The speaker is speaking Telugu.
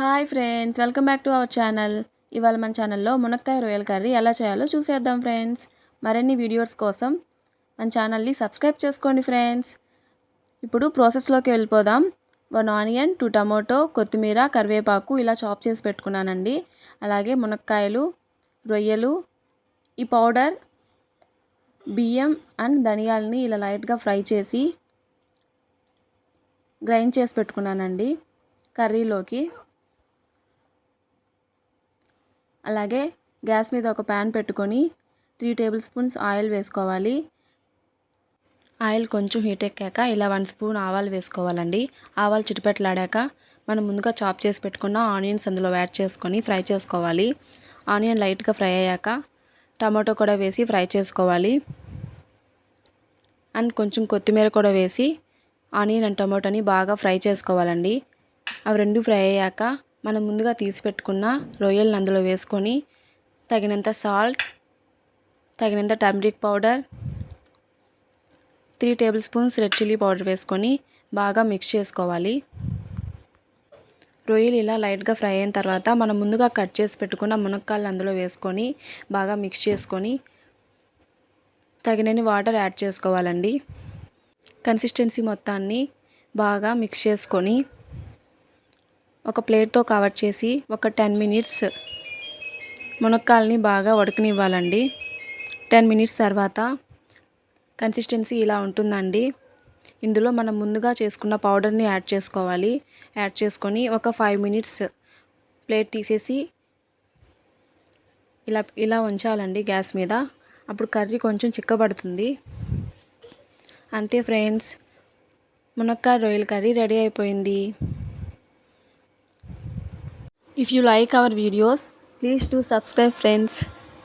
Hi friends, welcome back to our channel. ఇవాళ మన ఛానల్లో మునక్కాయ రొయ్యల కర్రీ ఎలా చేయాలో చూసేద్దాం ఫ్రెండ్స్. మరిన్ని వీడియోస్ కోసం మన ఛానల్ని సబ్స్క్రైబ్ చేసుకోండి ఫ్రెండ్స్. ఇప్పుడు ప్రాసెస్లోకి వెళ్ళిపోదాం. 1 ఆనియన్, 2 టమాటో, కొత్తిమీర, కరివేపాకు ఇలా చాప్ చేసి పెట్టుకున్నానండి. అలాగే మునక్కాయలు, రొయ్యలు, ఈ పౌడర్, బియ్యం అండ్ ధనియాలని ఇలా లైట్గా ఫ్రై చేసి గ్రైండ్ చేసి పెట్టుకున్నానండి కర్రీలోకి. అలాగే గ్యాస్ మీద ఒక ప్యాన్ పెట్టుకొని 3 టేబుల్ స్పూన్స్ ఆయిల్ వేసుకోవాలి. ఆయిల్ కొంచెం హీట్ ఎక్కాక ఇలా 1 స్పూన్ ఆవాలు వేసుకోవాలండి. ఆవాలు చిటిపెట్టలాడాక మనం ముందుగా చాప్ చేసి పెట్టుకున్న ఆనియన్స్ అందులో యాడ్ చేసుకొని ఫ్రై చేసుకోవాలి. ఆనియన్ లైట్గా ఫ్రై అయ్యాక టమాటో కూడా వేసి ఫ్రై చేసుకోవాలి. అండ్ కొంచెం కొత్తిమీర కూడా వేసి ఆనియన్ అండ్ టమాటోని బాగా ఫ్రై చేసుకోవాలండి. అవి రెండు ఫ్రై అయ్యాక మనం ముందుగా తీసి పెట్టుకున్న రొయ్యలను అందులో వేసుకొని తగినంత సాల్ట్, తగినంత turmeric powder, 3 table spoons red chilli powder వేసుకొని బాగా మిక్స్ చేసుకోవాలి. రొయ్యలు ఇలా లైట్గా ఫ్రై అయిన తర్వాత మనం ముందుగా కట్ చేసి పెట్టుకున్న మునక్కాయలు అందులో వేసుకొని బాగా మిక్స్ చేసుకొని తగినన్ని వాటర్ యాడ్ చేసుకోవాలండి. కన్సిస్టెన్సీ మొత్తాన్ని బాగా మిక్స్ చేసుకొని ఒక ప్లేట్తో కవర్ చేసి ఒక 10 మినిట్స్ మునక్కాయలని బాగా ఉడకనివ్వాలండి. 10 మినిట్స్ తర్వాత కన్సిస్టెన్సీ ఇలా ఉంటుందండి. ఇందులో మనం ముందుగా చేసుకున్న పౌడర్ని యాడ్ చేసుకోవాలి. యాడ్ చేసుకొని ఒక 5 మినిట్స్ ప్లేట్ తీసేసి ఇలా ఉంచాలండి గ్యాస్ మీద. అప్పుడు కర్రీ కొంచెం చిక్కబడుతుంది. అంతే ఫ్రెండ్స్, మునక్కాయ రొయ్యల కర్రీ రెడీ అయిపోయింది. If you like our videos, please do subscribe friends.